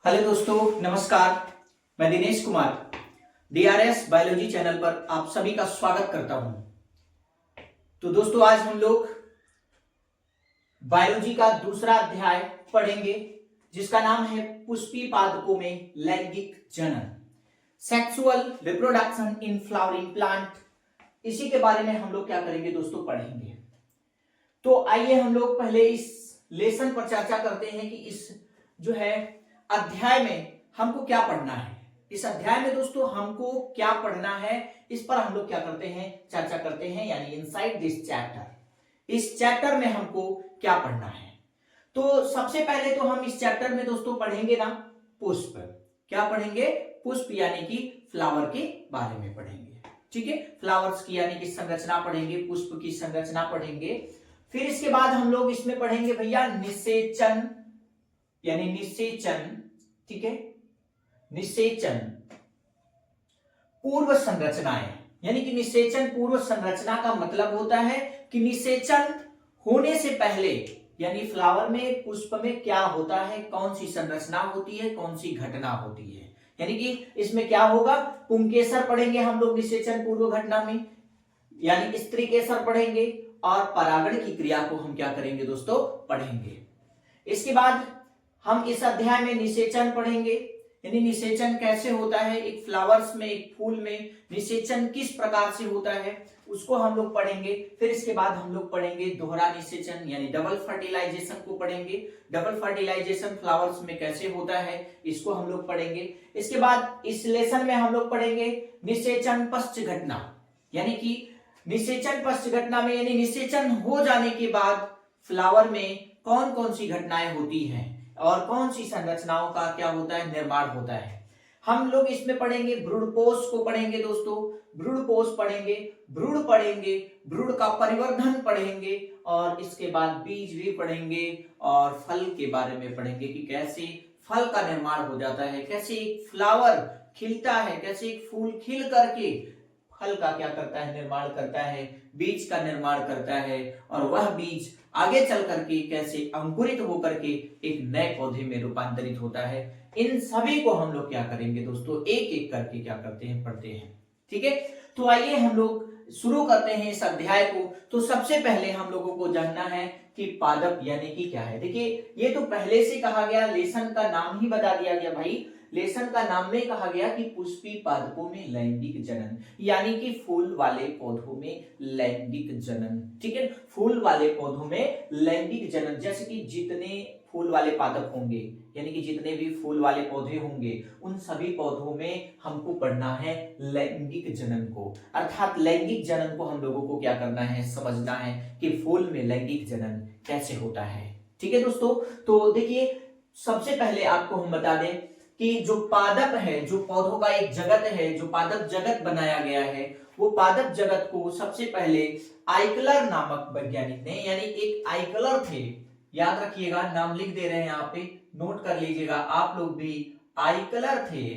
Hello दोस्तों, नमस्कार। मैं Dinesh Kumar DRS biology channel पर आप सभी का स्वागत करता हूं। तो दोस्तों, आज हम लोग बायोलॉजी का दूसरा अध्याय पढ़ेंगे जिसका नाम है पुष्पीय पादपों में लैंगिक जनन, sexual reproduction in flowering plant. इसी के बारे में हम लोग क्या करेंगे दोस्तों, पढ़ेंगे। तो आइए हम लोग पहले इस लेसन पर चर्चा करते हैं कि इस जो है अध्याय में हमको क्या पढ़ना है। इस अध्याय में दोस्तों हमको क्या पढ़ना है, इस पर हम लोग क्या करते हैं, चर्चा करते हैं, यानी इनसाइड दिस चैप्टर। इस चैप्टर में हमको क्या पढ़ना है। तो सबसे पहले तो हम इस चैप्टर में दोस्तों पढ़ेंगे ना पुष्प। क्या पढ़ेंगे? पुष्प यानी कि फ्लावर के बारे में पढ़ेंगे। ठीक है, फ्लावर्स की यानी कि संरचना पढ़ेंगे, पुष्प की संरचना पढ़ेंगे। फिर इसके बाद हम लोग इसमें पढ़ेंगे भैया निषेचन, यानी निषेचन। ठीक है, निषेचन पूर्व संरचनाएं, यानी कि निषेचन पूर्व संरचना का मतलब होता है कि निषेचन होने से पहले यानी फ्लावर में, पुष्प में क्या होता है, कौन सी संरचना होती है, कौन सी घटना होती है। यानी कि इसमें क्या होगा, पुंकेसर पढ़ेंगे हम लोग निषेचन पूर्व घटना में, यानी स्त्री केसर पढ़ेंगे, और परागण की क्रिया को हम क्या करेंगे दोस्तों, पढ़ेंगे। इसके बाद हम इस अध्याय में निषेचन पढ़ेंगे, यानी निषेचन कैसे होता है, एक फ्लावर्स में, एक फूल में निषेचन किस प्रकार से होता है उसको हम लोग पढ़ेंगे। फिर इसके बाद हम लोग पढ़ेंगे दोहरा निषेचन, यानी डबल फर्टिलाइजेशन को पढ़ेंगे। डबल फर्टिलाइजेशन फ्लावर्स में कैसे होता है इसको हम लोग पढ़ेंगे। इसके बाद इस लेसन में हम लोग पढ़ेंगे निषेचन पश्च घटना, यानी कि निषेचन पश्च घटना में, यानी निषेचन हो जाने के बाद फ्लावर में कौन कौन सी घटनाएं होती हैं और कौन सी संरचनाओं का क्या होता है, निर्माण होता है। हम लोग इसमें पढ़ेंगे भ्रूणपोष को पढ़ेंगे दोस्तों, भ्रूणपोष पढ़ेंगे, भ्रूण पढ़ेंगे, भ्रूण का परिवर्धन पढ़ेंगे, और इसके बाद बीज भी पढ़ेंगे, और फल के बारे में पढ़ेंगे कि कैसे फल का निर्माण हो जाता है, कैसे एक फ्लावर खिलता है, कैसे एक फूल खिल करके फल का क्या करता है, निर्माण करता है, बीज का निर्माण करता है, और वह बीज आगे चल करके कैसे अंकुरित होकर के एक नए पौधे में रूपांतरित होता है। इन सभी को हम लोग क्या करेंगे दोस्तों, एक एक करके क्या करते हैं, पढ़ते हैं। ठीक है, तो आइए हम लोग शुरू करते हैं इस अध्याय को। तो सबसे पहले हम लोगों को जानना है कि पादप यानी कि क्या है। देखिए, ये तो पहले से कहा गया, लेसन का नाम ही बता दिया गया भाई। लेसन का नाम में कहा गया कि पुष्पीय पादपों में लैंगिक जनन, यानी कि फूल वाले पौधों में लैंगिक जनन। ठीक है, फूल वाले पौधों में लैंगिक जनन, जैसे कि जितने फूल वाले पादप होंगे, यानी कि जितने भी फूल वाले पौधे होंगे, उन सभी पौधों में हमको पढ़ना है लैंगिक जनन को। अर्थात लैंगिक जनन को हम लोगों को क्या करना है, समझना है कि फूल में लैंगिक जनन कैसे होता है। ठीक है दोस्तों, तो देखिए सबसे पहले आपको हम बता दें कि जो पादप है, जो पौधों का एक जगत है, जो पादप जगत बनाया गया है, वो पादप जगत को सबसे पहले आइकलर नामक वैज्ञानिक ने, यानी एक आइकलर थे, याद रखिएगा, नाम लिख दे रहे हैं यहाँ पे, नोट कर लीजिएगा आप लोग भी, आइकलर थे।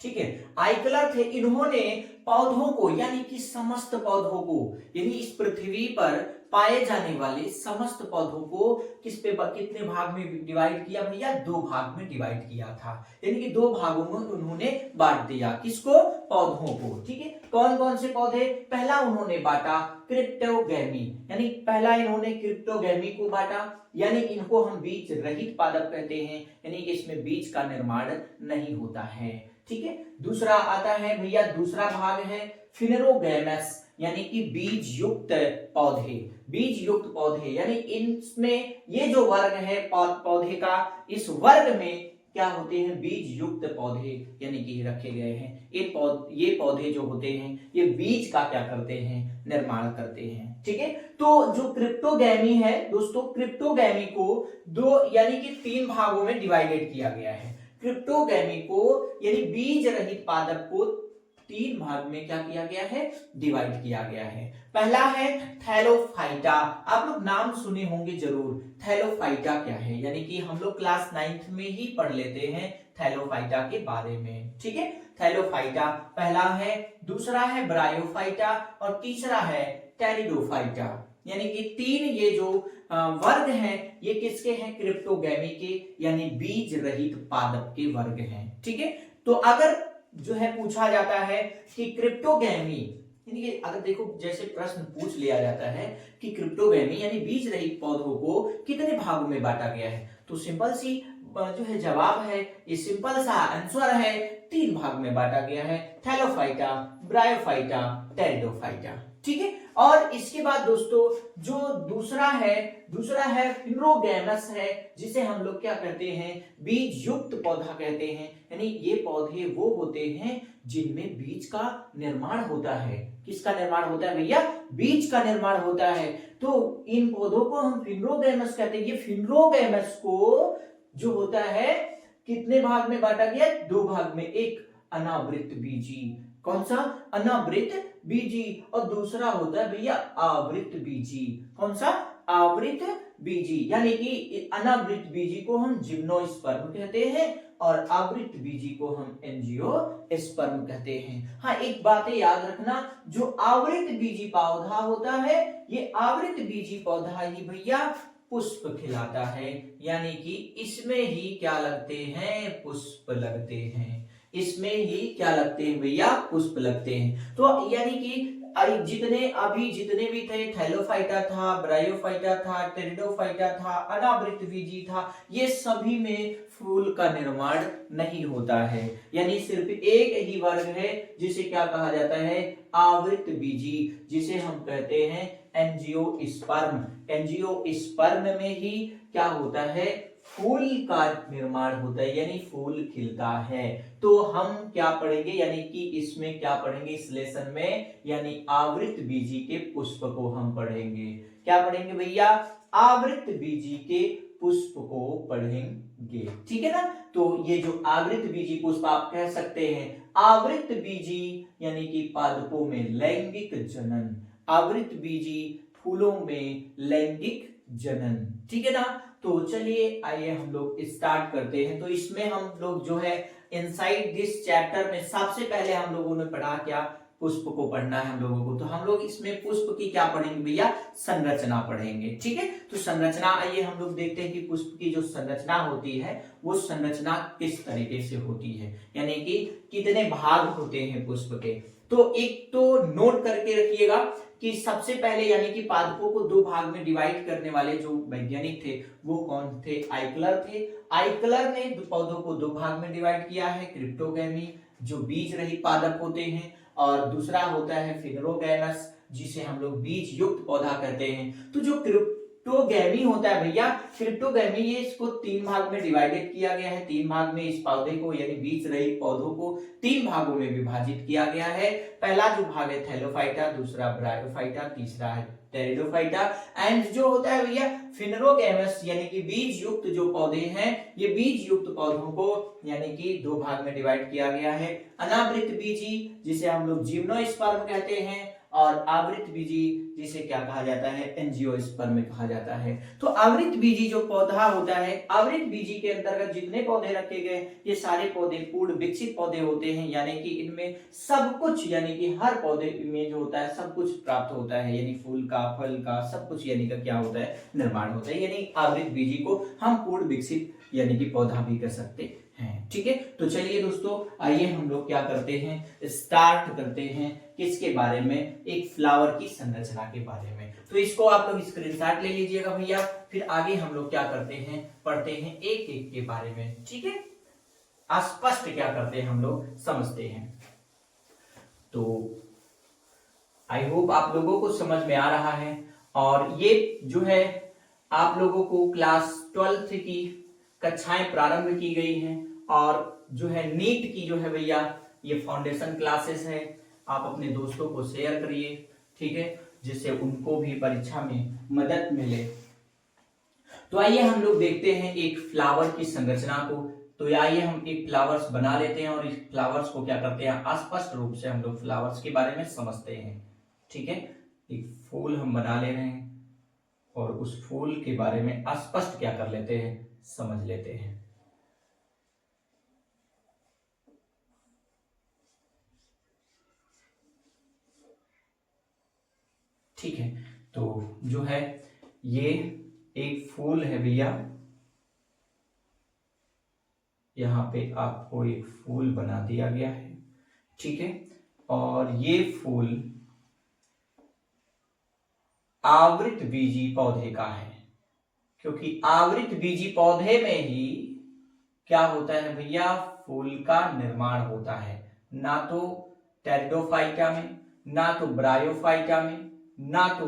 ठीक है, आइकलर थे। इन्होंने पौधों को, यानी कि समस्त पौधों को, यानी इस पृथ्वी पर पाए जाने वाले समस्त पौधों को कितने भाग में डिवाइड किया भैया, 2 भाग में डिवाइड किया था। यानी कि 2 भागों में उन्होंने बांट दिया, किसको, पौधों को। ठीक है, कौन कौन से पौधे, पहला उन्होंने बांटा क्रिप्टोगैमी, यानी पहला इन्होंने क्रिप्टोगैमी को बांटा, यानी इनको हम बीज रहित पादप कहते हैं, यानी कि इसमें बीज का निर्माण नहीं होता है। ठीक है, दूसरा आता है भैया, दूसरा भाग है फिनेरोगैमस, यानी कि बीज युक्त पौधे। बीज युक्त पौधे, यानी इनमें ये जो वर्ग है पौधे का, इस वर्ग में क्या होते हैं, बीज युक्त पौधे, यानी कि रखे गए हैं। ये पौधे जो होते हैं, ये बीज का क्या करते हैं, निर्माण करते हैं। ठीक है, तो जो क्रिप्टोगैमी है दोस्तों, क्रिप्टोगैमी को 2 यानी कि 3 भागों में डिवाइडेड किया गया है। क्रिप्टोगैमी को, यानी बीज रहित पादप को 3 भाग में क्या किया गया है, डिवाइड किया गया है। पहला है थैलोफाइटा, आप लोग नाम सुने होंगे जरूर। थैलोफाइटा क्या है, यानी कि हम लोग क्लास 9th में ही पढ़ लेते हैं थैलोफाइटा के बारे में। ठीक है, थैलोफाइटा पहला है, दूसरा है ब्रायोफाइटा, और तीसरा है टेरिडोफाइटा। यानी कि 3 ये जो वर्ग हैं ये किसके हैं, क्रिप्टोगैमी के, यानी बीज रहित पादप के वर्ग हैं। ठीक है, तो अगर जो है पूछा जाता है कि क्रिप्टोगैमी, यानी कि अगर देखो जैसे प्रश्न पूछ लिया जाता है कि क्रिप्टोगैमी यानी बीज रहित पौधों को कितने भागों में बांटा गया है, तो सिंपल सी जो है जवाब है, ये सिंपल सा आंसर है, 3 भाग में बांटा गया है, थैलोफाइटा, ब्रायोफाइटा, टेरिडोफाइटा। ठीक है, और इसके बाद दोस्तों जो दूसरा है फिनोगैमस है, जिसे हम लोग क्या कहते हैं, बीज युक्त पौधा कहते हैं, यानी ये पौधे वो होते हैं जिनमें बीज का निर्माण होता है। किसका निर्माण होता है भैया, बीज का निर्माण होता है। तो इन पौधों को हम फिनोगैमस कहते हैं। ये फिनोगैमस को जो होता है कितने भाग में बांटा गया, 2 भाग में, एक अनावृत बीजी, कौन सा, अनावृत बीजी, और दूसरा होता है भैया आवृत बीजी। कौन सा, आवृत बीजी, यानी कि अनावृत बीजी को हम जिम्नोस्पर्म कहते हैं और आवृत बीजी को हम एंजियोस्पर्म कहते हैं। हाँ, एक बात याद रखना, जो आवृत बीजी पौधा होता है, ये आवृत बीजी पौधा ही भैया पुष्प खिलाता है, यानी कि इसमें ही क्या लगते हैं, पुष्प लगते हैं। इसमें ही क्या लगते हैं भैया, पुष्प लगते हैं। तो यानी कि जितने भी थे, थैलोफाइटा था, ब्रायोफाइटा था, टेरिडोफाइटा था, अनावृत बीजी था, ये सभी में फूल का निर्माण नहीं होता है। यानी सिर्फ एक ही वर्ग है जिसे क्या कहा जाता है, आवृत बीजी, जिसे हम कहते हैं एंजियोस्पर्म। एंजियोस्पर्म में ही क्या होता है, फूल का निर्माण होता है, यानी फूल खिलता है। तो हम क्या पढ़ेंगे, यानी कि इसमें क्या पढ़ेंगे इस लेसन में, यानी आवृत बीजी के पुष्प को हम पढ़ेंगे। क्या पढ़ेंगे भैया, आवृत बीजी के पुष्प को पढ़ेंगे। ठीक है ना, तो ये जो आवृत बीजी पुष्प आप कह सकते हैं, आवृत बीजी यानी कि पादपों में लैंगिक जनन, आवृत बीजी फूलों में लैंगिक जनन। ठीक है ना, तो चलिए आइए हम लोग स्टार्ट करते हैं। तो इसमें हम लोग जो है इनसाइड दिस चैप्टर में सबसे पहले हम लोगों ने पढ़ा क्या, पुष्प को पढ़ना है हम लोगों को। तो हम लोग इसमें पुष्प की क्या पढ़ेंगे भैया, संरचना पढ़ेंगे। ठीक है, तो संरचना आइए हम लोग देखते हैं कि पुष्प की जो संरचना होती है वो संरचना किस तरीके से होती है, यानी कि कितने भाग होते हैं पुष्प के। तो एक तो नोट करके रखिएगा कि सबसे पहले यानी कि पादपों को 2 भाग में डिवाइड करने वाले जो वैज्ञानिक थे वो कौन थे, आइकलर थे। आइकलर ने पौधों को 2 भाग में डिवाइड किया है, क्रिप्टोगैमी जो बीज रहित पादप होते हैं, और दूसरा होता है फिनोगैमस जिसे हम लोग बीज युक्त पौधा कहते हैं। तो जो क्रिप्टोगैमी होता है भैया, क्रिप्टोगैमी ये इसको 3 भाग में डिवाइडेड किया गया है। 3 भाग में इस पौधे को यानी बीज रहित पौधों को 3 भागों में विभाजित किया गया है। पहला जो भाग है थैलोफाइटा, दूसरा ब्रायोफाइटा, तीसरा है टेरिडोफाइटा। एंड जो होता है भैया फिनोगैमस यानी कि बीज युक्त जो पौधे हैं, ये बीज युक्त पौधों को यानी कि 2 भाग में डिवाइड किया गया है, अनावृत बीजी जिसे हम लोग जिम्नोस्पर्म कहते हैं, और आवृत बीजी जिसे क्या कहा जाता है, एंजियोस्पर्म कहा जाता है। तो आवृत बीजी जो पौधा होता है, आवृत बीजी के अंतर्गत जितने पौधे रखे गए ये सारे पौधे पूर्ण विकसित पौधे होते हैं, यानी कि इनमें सब कुछ यानी कि हर पौधे में जो होता है सब कुछ प्राप्त होता है, यानी फूल का, फल का, सब कुछ यानी का क्या होता है, निर्माण होता है। यानी आवृत बीजी को हम पूर्ण विकसित यानी कि पौधा भी कर सकते हैं। ठीक है, तो चलिए दोस्तों आइए हम लोग क्या करते हैं, स्टार्ट करते हैं किसके बारे में, एक फ्लावर की संरचना के बारे में। तो इसको आप लोग स्क्रीनशॉट ले लीजिएगा भैया, फिर आगे हम लोग क्या करते हैं, पढ़ते हैं एक एक के बारे में। ठीक है, स्पष्ट क्या करते हैं हम लोग समझते हैं। तो आई होप आप लोगों को समझ में आ रहा है, और ये जो है आप लोगों को क्लास 12 की कक्षाएं प्रारंभ की गई हैं, और जो है नीट की जो है भैया ये फाउंडेशन क्लासेस है, आप अपने दोस्तों को शेयर करिए। ठीक है, जिससे उनको भी परीक्षा में मदद मिले। तो आइए हम लोग देखते हैं एक फ्लावर की संरचना को। तो आइए हम एक फ्लावर्स बना लेते हैं, और इस फ्लावर्स को क्या करते हैं, स्पष्ट रूप से हम लोग फ्लावर्स के बारे में समझते हैं। ठीक है, एक फूल हम बना ले रहे हैं, और उस फूल के बारे में स्पष्ट क्या कर लेते हैं, समझ लेते हैं। ठीक है, तो जो है ये एक फूल है भैया, यहां पे आपको एक फूल बना दिया गया है, ठीक है। और ये फूल आवृत बीजी पौधे का है, क्योंकि आवृत बीजी पौधे में ही क्या होता है भैया, फूल का निर्माण होता है, ना तो टेरिडोफाइटा में, ना तो ब्रायोफाइटा में, ना तो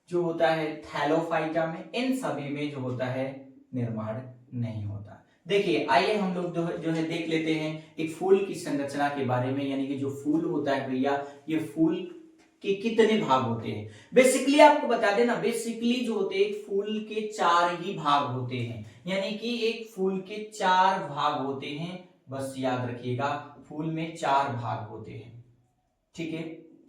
जो होता है थैलोफाइटा में, इन सभी में जो होता है निर्माण नहीं होता। देखिए आइए हम लोग जो है देख लेते हैं एक फूल की संरचना के बारे में, यानी कि जो फूल होता है भैया, ये फूल के कितने भाग होते हैं। बेसिकली आपको बता देना, बेसिकली जो होते हैं एक फूल के 4 ही भाग होते हैं, यानी कि एक फूल के 4 भाग होते हैं, बस याद रखिएगा फूल में 4 भाग होते हैं, ठीक है।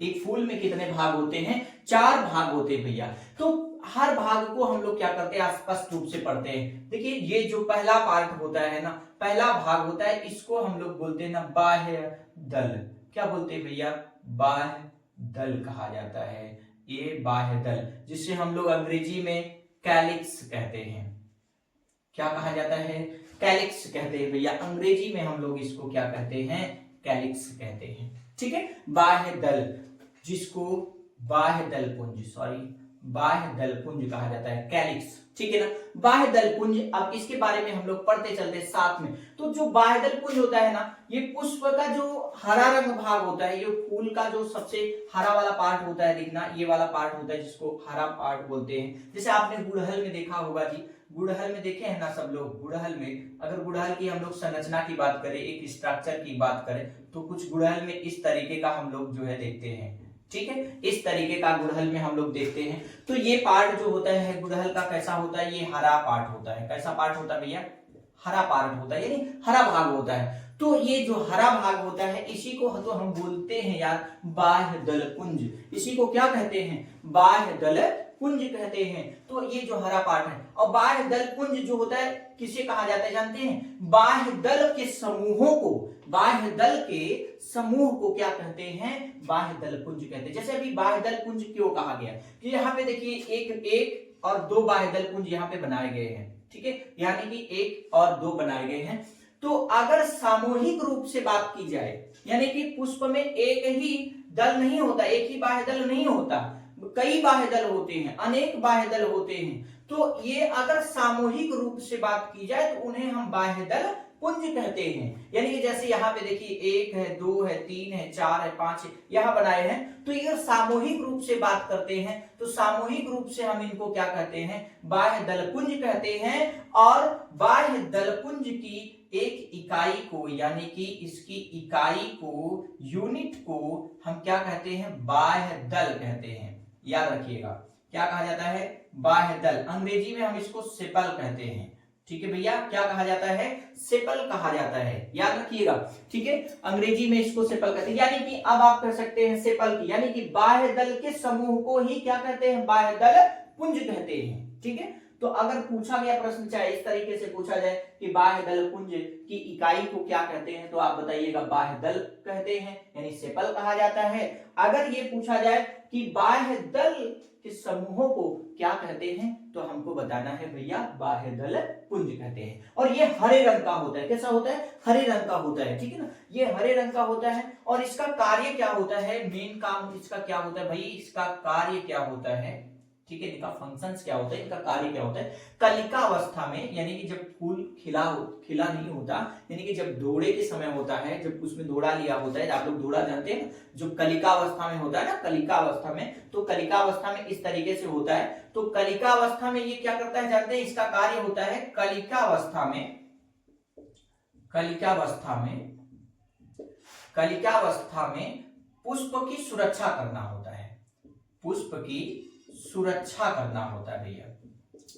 एक फूल में कितने भाग होते हैं, 4 भाग होते हैं भैया। तो हर भाग को हम लोग क्या करते हैं, स्पष्ट रूप से पढ़ते हैं। देखिए ये जो पहला पार्ट होता है ना, पहला भाग होता है, इसको हम लोग बोलते हैं ना बाह्य दल। क्या बोलते हैं भैया, बाह्य दल कहा जाता है, ये बाह्य दल, जिसे हम लोग अंग्रेजी में कैलिक्स कहते हैं। क्या कहा जाता है, कैलिक्स कहते हैं भैया, अंग्रेजी में हम लोग इसको क्या कहते हैं, कैलिक्स कहते हैं, ठीक है। बाह्य दल, जिसको बाह्य दल पुंज, बाह्य दल पुंज कहा जाता है, कैलिक्स, ठीक है ना, बाह्य दल पुंज। अब इसके बारे में हम लोग पढ़ते चलते साथ में। तो जो बाह्य दल पुंज होता है ना, ये पुष्प का जो हरा रंग भाग होता है, ये फूल का जो सबसे हरा वाला पार्ट होता है, देखना ये वाला पार्ट होता है जिसको हरा पार्ट बोलते हैं। जैसे आपने गुड़हल में देखा होगा जी, गुड़हल में देखे हैं ना सब लोग, गुड़हल में अगर गुड़हल की हम लोग संरचना की बात करें, एक स्ट्रक्चर की बात करें, तो कुछ गुड़हल में इस तरीके का हम लोग जो है देखते हैं, ठीक है, इस तरीके का गुड़हल में हम लोग देखते हैं। तो ये पार्ट जो होता है गुड़हल का कैसा होता है, ये हरा पार्ट होता है। कैसा पार्ट होता है भैया, हरा पार्ट होता है, यानी हरा भाग होता है। तो ये जो हरा भाग होता है, इसी को तो हम बोलते हैं यार बाह्य दल पुंज। इसी को क्या कहते हैं, बाह्य दल पुंज कहते हैं। तो ये जो हरा पार्ट है, और बाह्य दल पुंज जो होता है किसे कहा जाता है जानते हैं, बाह्य दल के समूहों को, बाह्य दल के समूह को क्या कहते हैं, बाह्य दल पुंज कहते हैं। जैसे अभी बाह्य दल पुंज क्यों कहा गया, कि यहाँ पे देखिए एक और 2 बाह्य दल पुंज यहाँ पे बनाए गए हैं, ठीक है, यानी कि 1 और 2 बनाए गए हैं। तो अगर सामूहिक रूप से बात की जाए, यानी कि पुष्प में एक ही दल नहीं होता, एक ही बाह्य दल नहीं होता, कई बाह्य दल होते हैं, अनेक बाह्य दल होते हैं। तो ये अगर सामूहिक रूप से बात की जाए तो उन्हें हम बाह्य दल पुंज कहते हैं। यानी कि जैसे यहाँ पे देखिए 1 है, 2 है, 3 है, 4 है, 5 है, यहाँ बनाए हैं। तो ये सामूहिक रूप से बात करते हैं, तो सामूहिक रूप से हम इनको क्या कहते हैं, बाह्य दल पुंज कहते हैं। और बाह्य दल पुंज की एक इकाई को, यानी कि इसकी इकाई को, यूनिट को हम क्या कहते हैं, बाह्य दल कहते हैं। याद रखिएगा क्या कहा जाता है, बाह्य दल। अंग्रेजी में हम इसको सेपल कहते हैं, ठीक है भैया, क्या कहा जाता है, सेपल कहा जाता है, याद रखिएगा, ठीक है। अंग्रेजी में इसको सेपल कहते हैं, यानी कि अब आप कह सकते हैं सेपल की, यानी कि बाह्य दल के समूह को ही क्या कहते हैं, बाह्य दल पुंज कहते हैं, ठीक है। तो अगर पूछा गया प्रश्न, चाहे इस तरीके से पूछा जाए कि बाह्य दल पुंज की इकाई को क्या कहते हैं, तो आप बताइएगा बाह्य दल कहते हैं, यानी सेपल कहा जाता है। अगर ये पूछा जाए कि बाह्य दल के समूहों को क्या कहते हैं, तो हमको बताना है भैया बाह्य दल पुंज कहते हैं। और ये हरे रंग का होता है, कैसा होता है, हरे रंग का होता है, ठीक है ना, ये हरे रंग का होता है। और इसका कार्य क्या होता है, मेन काम इसका क्या होता है भाई, इसका कार्य क्या होता है, ठीक है, इनका फंक्शंस क्या होता है, इनका कार्य क्या होता है। कलिका अवस्था में, यानी कि जब फूल खिला नहीं होता, यानी कि जब दौड़े के समय होता है, जब उसमें दौड़ा लिया होता है, आप लोग दौड़ा जानते हैं, जो कलिका अवस्था में होता है ना, कलिका अवस्था में, तो कलिका अवस्था में इस तरीके से होता है। तो कलिका अवस्था में ये क्या करता है जानते हैं, इसका कार्य होता है कलिका अवस्था में, कलिका अवस्था में पुष्प की सुरक्षा करना होता है, पुष्प की सुरक्षा करना होता है भैया,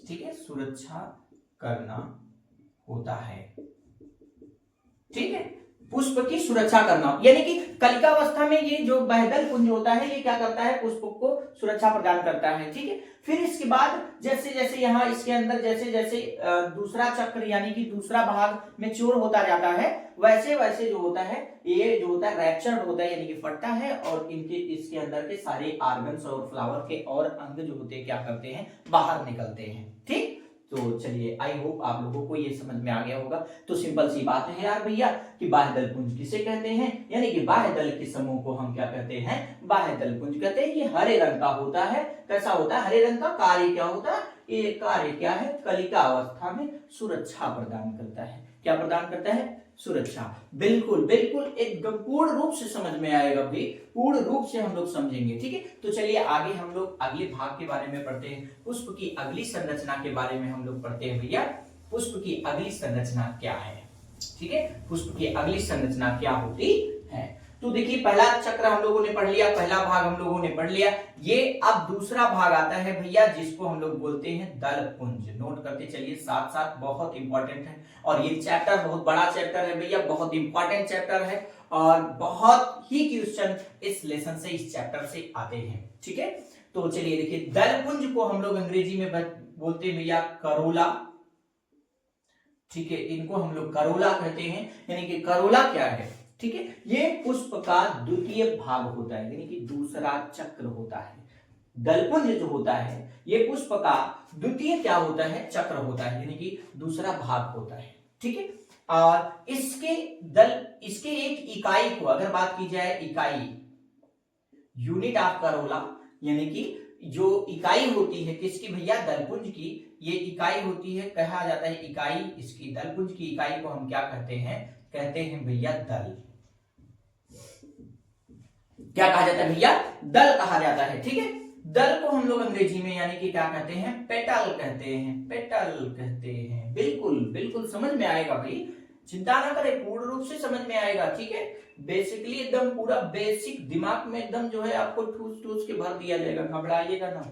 ठीक है, सुरक्षा करना होता है, ठीक है, पुष्प की सुरक्षा करना, यानी कि कलिका अवस्था में ये जो बाह्यदल पुंज होता है, ये क्या करता है, पुष्प को सुरक्षा प्रदान करता है, ठीक है। फिर इसके बाद जैसे जैसे यहाँ इसके अंदर जैसे जैसे दूसरा चक्र, यानी कि दूसरा भाग मैच्योर होता जाता है, वैसे वैसे जो होता है ये जो होता है रैप्चर्ड होता है यानी कि फटता है और इनके इसके अंदर के सारे ऑर्गन्स और फ्लावर के और अंग जो होते हैं क्या करते हैं, बाहर निकलते हैं। ठीक, तो चलिए आई होप आप लोगों को ये समझ में आ गया होगा। तो सिंपल सी बात है यार भैया कि बाह्य दल पुंज किसे कहते हैं, यानी कि बाह्य दल के समूह को हम क्या कहते हैं, बाह्य दल पुंज कहते हैं। ये हरे रंग का होता है। कैसा होता है, हरे रंग का। कार्य क्या होता है, ये कार्य क्या है, कलिका अवस्था में सुरक्षा प्रदान करता है। क्या प्रदान करता है, सुरक्षा। बिल्कुल बिल्कुल एकदम पूर्ण रूप से समझ में आएगा भाई, पूर्ण रूप से हम लोग समझेंगे। ठीक है, तो चलिए आगे हम लोग अगले भाग के बारे में पढ़ते हैं। पुष्प की अगली संरचना के बारे में हम लोग पढ़ते हैं भैया। पुष्प की अगली संरचना क्या है, ठीक है, पुष्प की अगली संरचना क्या होती है। तो देखिए पहला चक्र हम लोगों ने पढ़ लिया, पहला भाग हम लोगों ने पढ़ लिया। ये अब दूसरा भाग आता है भैया जिसको हम लोग बोलते हैं दल पुंज। नोट करते चलिए साथ साथ, बहुत इंपॉर्टेंट है। और ये चैप्टर बहुत बड़ा चैप्टर है भैया, बहुत इंपॉर्टेंट चैप्टर है और बहुत ही क्वेश्चन इस लेसन से, इस चैप्टर से आते हैं। ठीक है, तो चलिए देखिए दल पुंज को हम लोग अंग्रेजी में बोलते हैं भैया करोला। ठीक है, इनको हम लोग करोला कहते हैं, यानी कि करोला क्या है, ठीक है, ये पुष्प का द्वितीय भाग होता है, यानी कि दूसरा चक्र होता है। दलपुंज जो होता है ये पुष्प का द्वितीय क्या होता है, चक्र होता है, यानी कि दूसरा भाग होता है। ठीक है, और इसके एक इकाई को अगर बात की जाए, इकाई यूनिट ऑफ करोला, यानी कि जो इकाई होती है किसकी भैया, दलपुंज की, ये इकाई होती है, कहा जाता है इकाई, इसकी दलपुंज की इकाई को हम क्या कहते हैं, कहते हैं भैया दल। क्या कहा जाता है भैया, दल कहा जाता है। ठीक है, दल को हम लोग अंग्रेजी में यानी कि क्या कहते हैं, पेटल कहते हैं, पेटल कहते हैं। बिल्कुल बिल्कुल समझ में आएगा भाई, चिंता ना करें, पूर्ण रूप से समझ में आएगा। ठीक है, बेसिकली एकदम पूरा बेसिक दिमाग में एकदम जो है आपको ठूस ठूस के भर दिया जाएगा, घबराइएगा ना।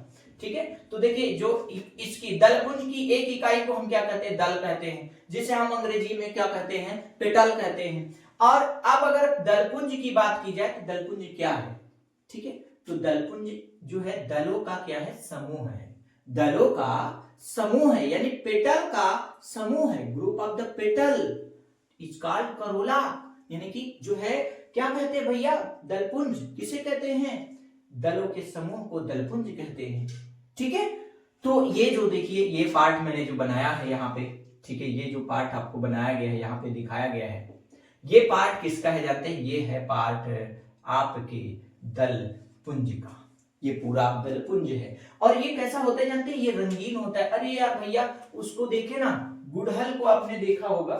ठीक है, तो देखिए जो इसकी दलपुंज की एक इकाई को हम क्या कहते हैं, दल कहते हैं, जिसे हम अंग्रेजी में क्या कहते हैं, पेटल कहते हैं। और अब अगर दलपुंज की बात की जाए तो दलपुंज क्या है, ठीक है, तो दलपुंज जो है दलों का क्या है, समूह है, दलों का समूह है, यानी पेटल का समूह है, group of the petal is called Corolla. यानी कि जो है क्या कहते हैं भैया, दलपुंज किसे कहते हैं, दलों के समूह को दलपुंज कहते हैं। ठीक है, तो ये जो देखिए ये पार्ट मैंने जो बनाया है यहाँ पे, ठीक है, ये जो पार्ट आपको बनाया गया है यहाँ पे दिखाया गया है, ये पार्ट किसका है जानते हैं, ये है पार्ट आपके दल पुंज का, ये पूरा दल पुंज है। और ये कैसा होता है जानते हैं, ये रंगीन होता है। अरे यार भैया उसको देखे ना, गुड़हल को आपने देखा होगा,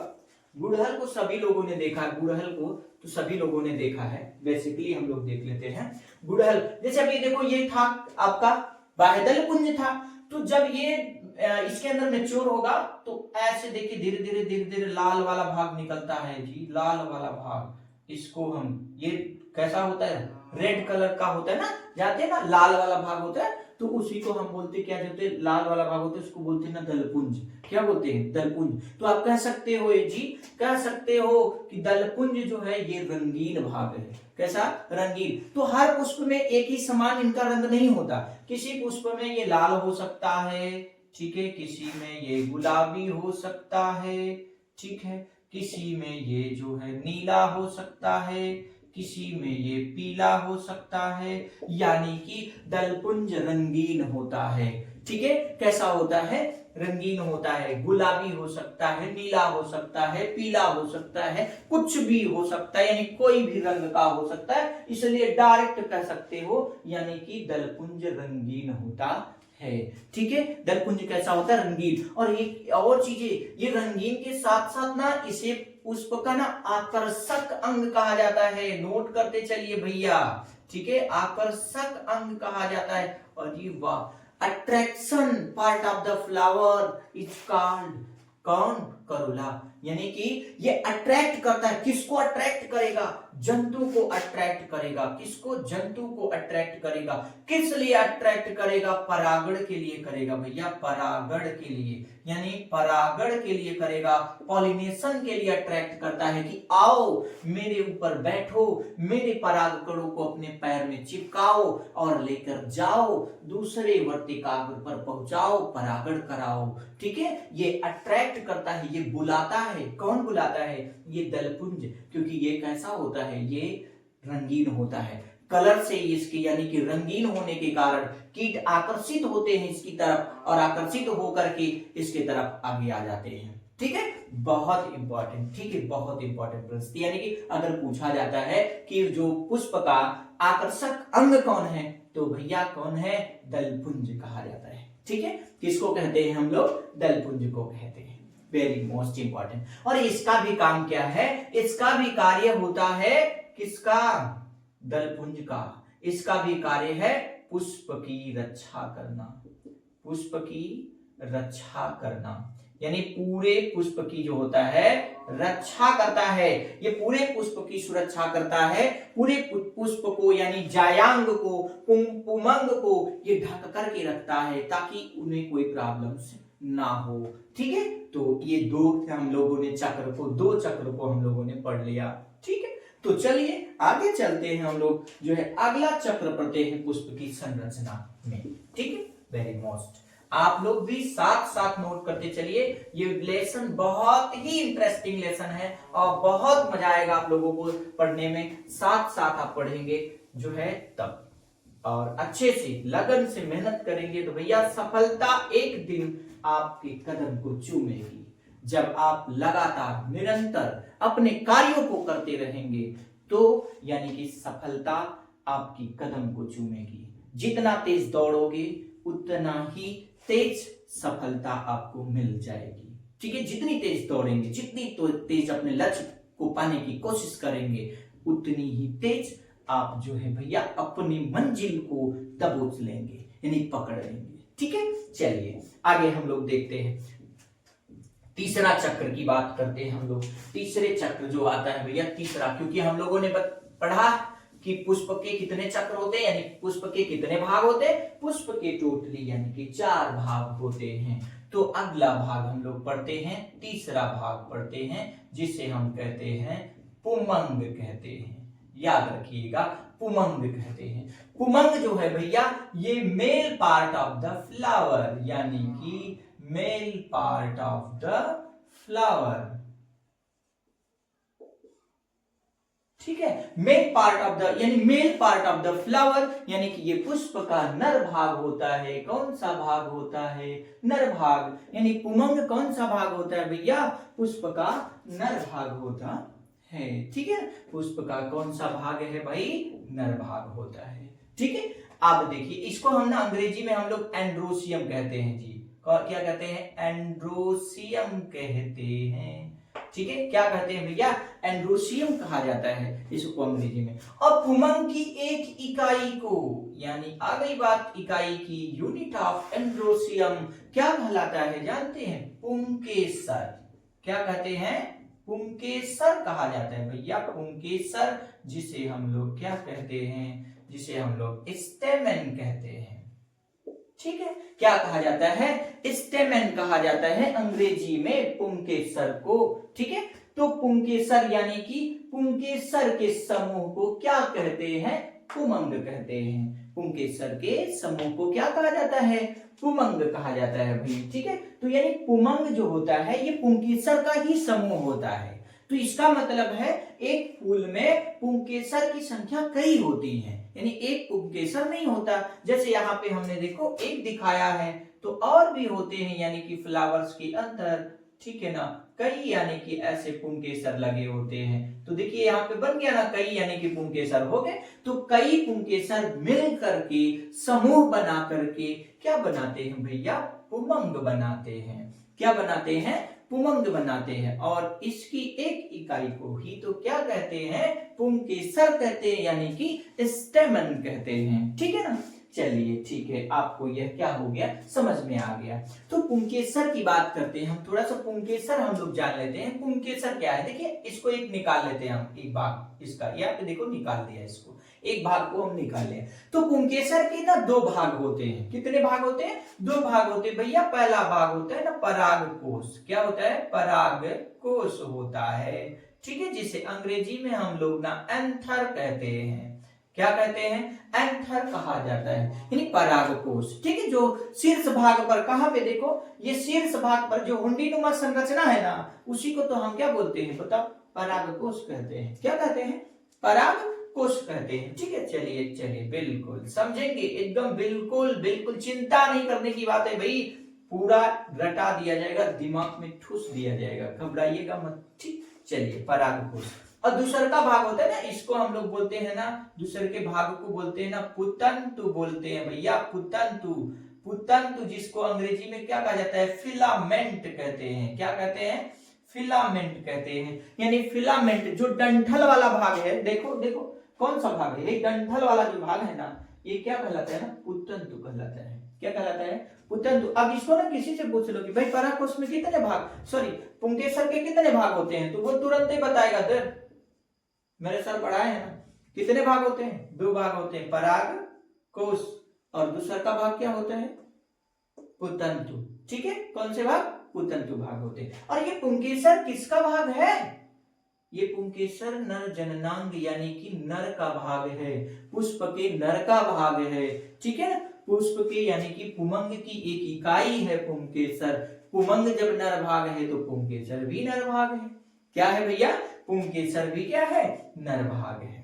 गुड़हल को सभी लोगों ने देखा, गुड़हल को तो सभी लोगों ने देखा है, बेसिकली हम लोग देख लेते हैं गुड़हल। जैसे अभी देखो ये था आपका बाह्यदल पुंज था, तो जब ये इसके अंदर मैच्योर होगा तो ऐसे देखिए धीरे धीरे धीरे धीरे लाल वाला भाग निकलता है जी, लाल वाला भाग, इसको हम ये कैसा होता है, रेड कलर का होता है ना, जाते हैं ना, लाल वाला भाग होता है, तो उसी को हम बोलते क्या बोलते हैं, लाल वाला भाग होता है, उसको बोलते हैं ना दलपुंज। क्या बोलते हैं, दलपुंज। तो आप कह सकते हो जी, कह सकते हो कि दलपुंज जो है ये रंगीन भाग है। कैसा, रंगीन। तो हर पुष्प में एक ही समान इनका रंग नहीं होता, किसी पुष्प में ये लाल हो सकता है, ठीक है, किसी में ये गुलाबी हो सकता है, ठीक है, किसी में ये जो है नीला हो सकता है, किसी में ये पीला हो सकता है, यानी कि दलपुंज रंगीन होता है। ठीक है, कैसा होता है, रंगीन होता है, गुलाबी हो सकता है, नीला हो सकता है, पीला हो सकता है, कुछ भी हो सकता है, यानी कोई भी रंग का हो सकता है, इसलिए डायरेक्ट कह सकते हो यानी कि दलपुंज रंगीन होता है। ठीक है, दलपुंज कैसा होता है, रंगीन। और एक और चीजें, ये रंगीन के साथ साथ ना इसे पुष्प का ना आकर्षक अंग कहा जाता है। नोट करते चलिए भैया, ठीक है, आकर्षक अंग कहा जाता है। और ये वाह, attraction part of the flower is called, कौन, करोला। यानी कि ये अट्रैक्ट करता है, किसको अट्रैक्ट करेगा, जंतु को अट्रैक्ट करेगा, किसको, जंतु को अट्रैक्ट करेगा। किस लिए अट्रैक्ट करेगा, परागण के लिए करेगा भैया, परागण के लिए, यानी परागण के लिए करेगा, पॉलिनेशन के लिए अट्रैक्ट करता है कि आओ मेरे ऊपर बैठो, मेरे परागकणों को अपने पैर में चिपकाओ और लेकर जाओ, दूसरे वर्तिकाग्र पर पहुंचाओ, परागण कराओ। ठीक है, ये अट्रैक्ट करता है, ये बुलाता है, कौन बुलाता है, ये दलपुंज, क्योंकि ये कैसा होता है, ये रंगीन होता है। कलर से इसके यानी कि रंगीन होने के कारण कीट आकर्षित होते हैं इसकी तरफ और आकर्षित होकर के इसके तरफ आगे आ जाते हैं। ठीक है, बहुत इंपॉर्टेंट, ठीक है, बहुत इंपॉर्टेंट प्रश्न। यानी कि अगर पूछा जाता है कि जो पुष्प का आकर्षक अंग कौन है, तो भैया कौन है, दलपुंज कहा जाता है। ठीक है, किसको कहते हैं हम लोग, दलपुंज को कहते हैं। Very most important. और इसका भी काम क्या है, इसका भी कार्य होता है किसका, दलपुंज का। इसका भी कार्य है पुष्प की रक्षा करना, पुष्प की रक्षा करना, यानी पूरे पुष्प की जो होता है रक्षा करता है। ये पूरे पुष्प की सुरक्षा करता है, पूरे पुष्प को यानी जायांग को, पुमंग को ये ढक करके रखता है ताकि उन्हें कोई प्रॉब्लम ना हो। ठीक है, तो ये दो हम लोगों ने चक्र को, दो चक्र को हम लोगों ने पढ़ लिया। ठीक है, तो चलिए आगे चलते हैं, हम लोग जो है अगला चक्र पढ़ते हैं पुष्प की संरचना में। ठीक है, वेरी मोस्ट। आप लोग भी साथ साथ नोट करते चलिए, ये लेसन बहुत ही इंटरेस्टिंग लेसन है और बहुत मजा आएगा आप लोगों को पढ़ने में। साथ साथ आप पढ़ेंगे जो है तब, और अच्छे से लगन से मेहनत करेंगे तो भैया सफलता एक दिन आपके कदम को चूमेगी। जब आप लगातार निरंतर अपने कार्यों को करते रहेंगे तो यानी कि सफलता आपकी कदम को चूमेगी। जितना तेज दौड़ोगे उतना ही तेज सफलता आपको मिल जाएगी। ठीक है, जितनी तेज दौड़ेंगे, जितनी तो तेज अपने लक्ष्य को पाने की कोशिश करेंगे, उतनी ही तेज आप जो है भैया अपनी मंजिल को दबोच लेंगे, यानी पकड़ लेंगे। ठीक है, चलिए आगे हम लोग देखते हैं, तीसरा चक्र की बात करते हैं हम लोग। तीसरे चक्र जो आता है भैया तीसरा, क्योंकि हम लोगों ने पढ़ा कि पुष्प के कितने चक्र होते हैं, यानी पुष्प के कितने भाग होते हैं, पुष्प के टोटली यानी कि 4 भाग होते हैं। तो अगला भाग हम लोग पढ़ते हैं, तीसरा भाग पढ़ते हैं जिसे हम कहते हैं पुमंग कहते हैं। याद रखिएगा, पुमंग कहते हैं। पुमंग जो है भैया ये male part of the flower, यानी कि male part of the flower. ठीक है, मेल पार्ट ऑफ द यानी male part of the flower, यानी कि ये पुष्प का नर भाग होता है। कौन सा भाग होता है, नर भाग। यानी पुमंग कौन सा भाग होता है भैया, पुष्प का नर भाग होता है। ठीक है, पुष्प का कौन सा भाग है भाई, नर भाग होता है। ठीक है, आप देखिए इसको हम ना अंग्रेजी में हम लोग एंड्रोसियम कहते हैं जी। क्या कहते हैं, एंड्रोसियम कहते हैं। ठीक है, क्या कहते हैं भैया, एंड्रोसियम कहा जाता है इसको अंग्रेजी में। और पुमंग की एक इकाई को, यानी आ गई बात इकाई की, यूनिट ऑफ एंड्रोसियम क्या कहलाता है जानते हैं, पुंकेसर। क्या कहते हैं, पुंकेसर कहा जाता है भैया, पुंकेसर, जिसे हम लोग क्या कहते हैं, जिसे हम लोग स्टेमेन कहते हैं। ठीक है, क्या कहा जाता है, स्टेमेन कहा जाता है अंग्रेजी में पुंकेसर को। ठीक है, तो पुंकेसर यानी कि पुंकेसर के समूह को क्या कहते हैं, पुमंग कहते हैं। पुंकेसर के समूह को क्या कहा जाता है, पुमंग कहा जाता है भाई। ठीक है, तो यानी पुमंग जो होता है ये पुंकेसर का ही समूह होता है। तो इसका मतलब है एक फूल में पुंकेसर की संख्या कई होती है, यानी एक पुंकेसर नहीं होता। जैसे यहाँ पे हमने देखो एक दिखाया है, तो और भी होते हैं यानी कि फ्लावर्स के अंदर। ठीक है ना, कई यानी कि ऐसे पुंकेसर लगे होते हैं। तो देखिए यहाँ पे बन गया ना, कई यानी कि पुंकेसर हो गए। तो कई पुंकेसर मिल करके समूह बना करके क्या बनाते हैं भैया, पुमंग बनाते हैं। क्या बनाते हैं, पुमंग बनाते हैं। और इसकी एक इकाई को ही तो क्या कहते हैं, पुंकेसर कहते हैं, यानी कि स्टेमन कहते हैं। ठीक है ना, चलिए ठीक है, आपको यह क्या हो गया, समझ में आ गया। तो पुंकेसर की बात करते हैं हम, थोड़ा सा पुंकेसर हम लोग जान लेते हैं। पुंकेसर क्या है, देखिए इसको एक निकाल लेते हैं हम, एक भाग इसका, यहाँ पे देखो निकाल दिया इसको, एक भाग को हम निकाले। तो पुंकेसर के ना 2 भाग होते हैं। कितने भाग होते हैं, 2 भाग होते हैं भैया। पहला भाग होता है ना परागकोश। क्या होता है, परागकोश होता है। ठीक है, जिसे अंग्रेजी में हम लोग ना एंथर कहते हैं। क्या कहते हैं, एंथर कहा जाता है, यानी परागकोश। ठीक है, जो शीर्ष भाग पर, कहां पे देखो, ये शीर्ष भाग पर जो हुंडीनुमा संरचना है ना, उसी को तो हम क्या बोलते हैं, बताओ, परागकोश कहते हैं। क्या कहते हैं, पराग कोश कहते हैं। ठीक है, चलिए बिल्कुल समझेंगे, एकदम बिल्कुल बिल्कुल चिंता नहीं करने की बात है भाई, पूरा रटा दिया जाएगा, दिमाग में ठूस दिया जाएगा, घबराइएगा मत। ठीक, चलिए पराग कोश। और दूसर का भाग होता है ना, इसको हम लोग बोलते हैं ना, दूसर के भाग को बोलते हैं ना पुतंतु बोलते हैं भैया, पुतंतु। पुतंतु जिसको अंग्रेजी में क्या कहा जाता है, फिलामेंट कहते हैं। क्या कहते हैं, फिलामेंट कहते हैं। यानी फिलामेंट जो डंठल वाला भाग है, देखो देखो कौन सा भाग है, ये डंठल वाला जो भाग है ना, ये क्या कहलाता है ना, पुतंतु कहलाता है। क्या कहलाता है, पुतंतु। अब इसको ना किसी से पूछ लो कि भाई पराग कोश में कितने भाग, सॉरी पुंकेसर के कितने भाग होते हैं, तो वो तुरंत ही बताएगा, दर मेरे सर पढ़ाए हैं ना, कितने भाग होते हैं, 2 भाग होते हैं, पराग कोश, और दूसरा का भाग क्या होता है, पुतंतु। ठीक है, कौन से भाग, पुतंतु भाग होते हैं। और ये पुंकेसर किसका भाग है, ये पुंकेसर नर जननांग यानी कि नर का भाग है, पुष्प के नर का भाग है। ठीक है ना, पुष्प के यानी कि पुमंग की एक इकाई है पुंकेसर। पुमंग जब नर भाग है तो पुंकेसर भी नर भाग है। क्या है भैया, पुंकेसर भी क्या है, नर भाग है।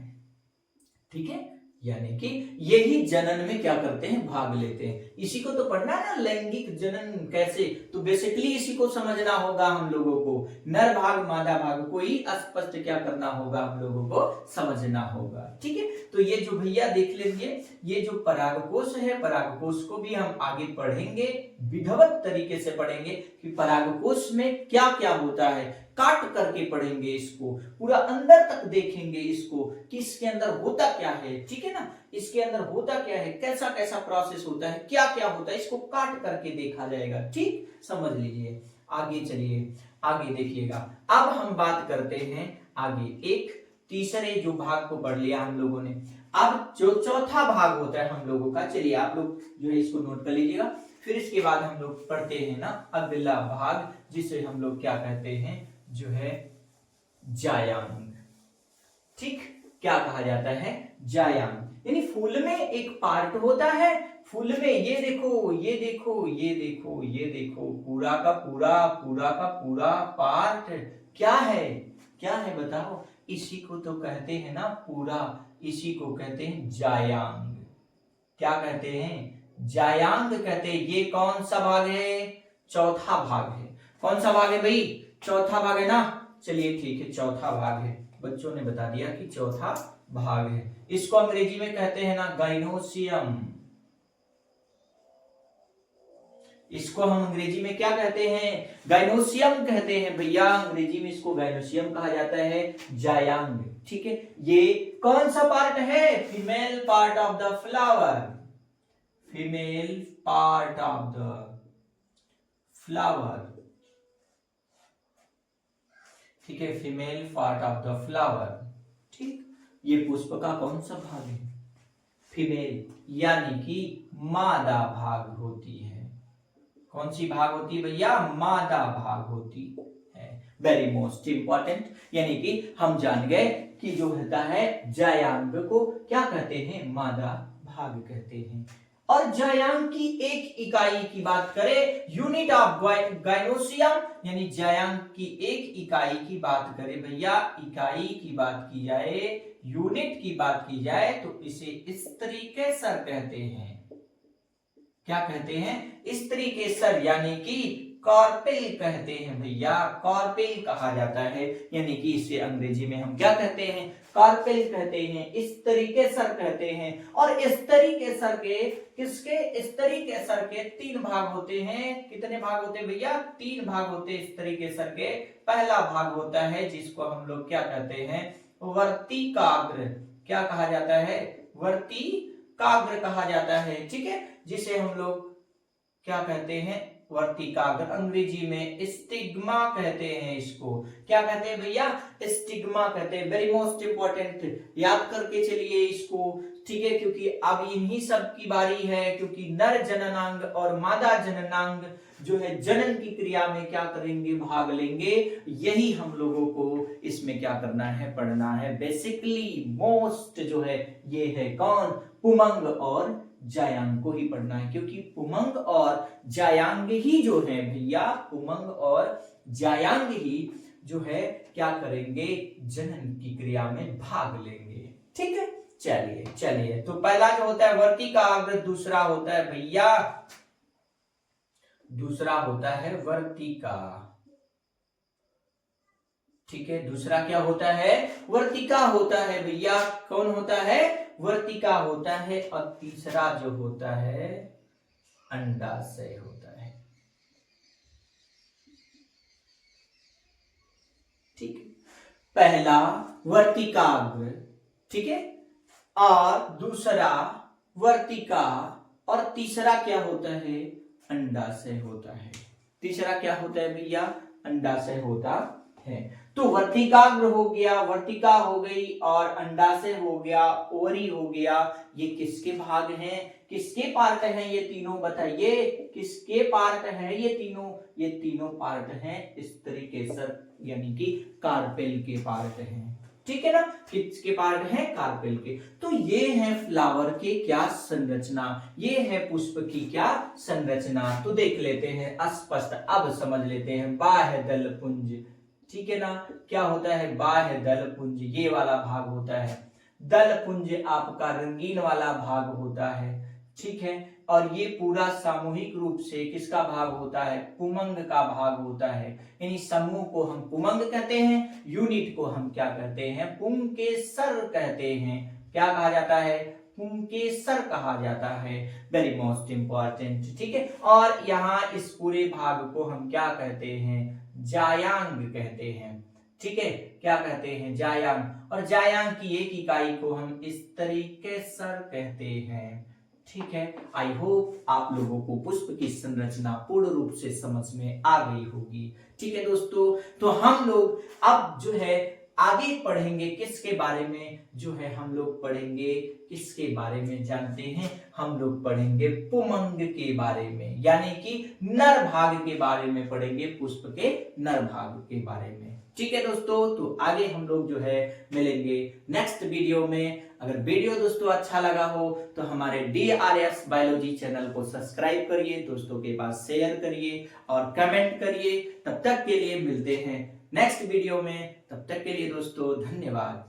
ठीक है, यानी कि यही जनन में क्या करते हैं, भाग लेते हैं। इसी को तो पढ़ना है ना, लैंगिक जनन कैसे, तो बेसिकली इसी को समझना होगा हम लोगों को, नर भाग मादा भाग को ही स्पष्ट क्या करना होगा, हम लोगों को समझना होगा। ठीक है, तो ये जो भैया देख लीजिए, ये जो परागकोश है, परागकोश को भी हम आगे पढ़ेंगे, विधिवत तरीके से पढ़ेंगे कि परागकोश में क्या क्या होता है, काट करके पढ़ेंगे इसको, पूरा अंदर तक देखेंगे इसको कि इसके अंदर होता क्या है। ठीक है ना, इसके अंदर होता क्या है, कैसा कैसा प्रोसेस होता है, क्या क्या होता है, इसको काट करके देखा जाएगा। ठीक, समझ लीजिए। आगे चलिए, आगे देखिएगा। अब हम बात करते हैं आगे, एक तीसरे जो भाग को पढ़ लिया हम लोगों ने, अब जो चौथा भाग होता है हम लोगों का, चलिए आप लोग जो है इसको नोट कर लीजिएगा। फिर इसके बाद हम लोग पढ़ते हैं ना अगला भाग, जिसे हम लोग क्या कहते हैं, जो है जायांग। ठीक, क्या कहा जाता है, जायांग। यानी फूल में एक पार्ट होता है, फूल में ये देखो ये देखो ये देखो ये देखो, पूरा का पूरा, पूरा का पूरा पार्ट क्या है, क्या है बताओ, इसी को तो कहते हैं ना पूरा, इसी को कहते हैं जायांग। क्या कहते हैं, जायांग कहते हैं। ये कौन सा भाग है, चौथा भाग है। कौन सा भाग है भाई, चौथा भाग है ना, चलिए ठीक है, चौथा भाग है, बच्चों ने बता दिया कि चौथा भाग है। इसको अंग्रेजी में कहते हैं ना गाइनोसियम। इसको हम अंग्रेजी में क्या कहते हैं, गाइनोसियम कहते हैं भैया, अंग्रेजी में इसको गाइनोसियम कहा जाता है, जायांग। ठीक है, ये कौन सा पार्ट है, female part of the flower, female part of the flower. ठीक है, female part of the flower. ठीक, ये पुष्प का कौन सा भाग है, फीमेल यानी कि मादा भाग होती है। कौन सी भाग होती है भैया, मादा भाग होती है। वेरी मोस्ट इंपॉर्टेंट, यानी कि हम जान गए कि जो होता है जायांग को क्या कहते हैं, मादा भाग कहते हैं। और जायांग की एक इकाई की बात करें, यूनिट ऑफ गाइनोसियम, यानी जायांग की एक इकाई की बात करें भैया, इकाई की बात की जाए, यूनिट की बात की जाए, तो इसे स्त्री केसर कहते हैं। क्या कहते हैं, स्त्री केसर, यानी कि कॉर्पेल कहते हैं भैया, कॉर्पेल कहा जाता है। यानी कि इसे अंग्रेजी में हम क्या कहते हैं, कॉर्पेल कहते हैं, स्त्री केसर कहते हैं। और स्त्री केसर के किसके, स्त्री केसर के 3 भाग होते हैं। कितने भाग होते हैं भैया, 3 भाग होते हैं स्त्री केसर के। पहला भाग होता है जिसको हम लोग क्या कहते हैं, वर्तिकाग्र। क्या कहा जाता है, वर्तिकाग्र कहा जाता है। ठीक है, जिसे हम लोग क्या कहते हैं, वर्तिकाग्र, अंग्रेजी में स्टिग्मा कहते हैं। इसको क्या कहते हैं भैया, स्टिग्मा कहते हैं। वेरी मोस्ट इंपॉर्टेंट, याद करके चलिए इसको। ठीक है, क्योंकि अब इन्हीं सब की बारी है, क्योंकि नर जननांग और मादा जननांग जो है जनन की क्रिया में क्या करेंगे, भाग लेंगे। यही हम लोगों को इसमें क्या करना है, पढ़ना है। बेसिकली मोस्ट जो है ये है कौन, पुमंग और जायांग को ही पढ़ना है, क्योंकि पुमंग और जायांग ही जो है भैया, पुमंग और जायांग ही जो है क्या करेंगे, जनन की क्रिया में भाग लेंगे। ठीक है, चलिए चलिए, तो पहला जो होता है वर्तिकाग्र, दूसरा होता है भैया, दूसरा होता है वर्तिका। ठीक है, दूसरा क्या होता है, वर्तिका होता है भैया। कौन होता है, वर्तिका होता है। और तीसरा जो होता है अंडाशय होता है। ठीक है, पहला वर्तिकाग्र, ठीक है, और दूसरा वर्तिका, और तीसरा क्या होता है, अंडाशय होता है। तीसरा क्या होता है भैया, अंडाशय होता है। तो वर्तिकाग्र हो गया, वर्तिका हो गई, और अंडाशय हो गया, ओवरी हो गया। ये किसके भाग हैं, किसके पार्ट हैं ये तीनों, बताइए किसके पार्ट हैं ये तीनों, ये तीनों पार्ट हैं स्त्री केसर यानी कि कार्पेल के पार्ट हैं। ठीक है ना, किसके पार्ट हैं, कार्पेल के। तो ये है फ्लावर के क्या संरचना, ये है पुष्प की क्या संरचना। तो देख लेते हैं स्पष्ट, अब समझ लेते हैं। बाह्य दल पुंज, ठीक है ना, क्या होता है, बाह्य दल पुंज, ये वाला भाग होता है। दल पुंज आपका रंगीन वाला भाग होता है। ठीक है, और ये पूरा सामूहिक रूप से किसका भाग होता है, पुमंग का भाग होता है। यानी समूह को हम पुमंग कहते हैं, यूनिट को हम क्या कहते हैं, पुंकेसर कहते हैं। क्या कहा जाता है, पुंकेसर कहा जाता है। Very most important. ठीक है, और यहाँ इस पूरे भाग को हम क्या कहते हैं, जायांग कहते हैं। ठीक है, क्या कहते हैं, जायांग। और जायांग की एक इकाई को हम इस तरीके सर कहते हैं। ठीक है, आई होप आप लोगों को पुष्प की संरचना पूर्ण रूप से समझ में आ गई होगी। ठीक है दोस्तों, तो हम लोग अब जो है आगे पढ़ेंगे किसके बारे में, जो है हम लोग पढ़ेंगे किसके बारे में जानते हैं, हम लोग पढ़ेंगे पुमंग के बारे में, यानी कि नर भाग के बारे में पढ़ेंगे, पुष्प के नर भाग के बारे में। ठीक है दोस्तों, तो आगे हम लोग जो है मिलेंगे नेक्स्ट वीडियो में। अगर वीडियो दोस्तों अच्छा लगा हो तो हमारे DRS बायोलॉजी चैनल को सब्सक्राइब करिए, दोस्तों के पास शेयर करिए और कमेंट करिए। तब तक के लिए मिलते हैं नेक्स्ट वीडियो में, तब तक के लिए दोस्तों धन्यवाद।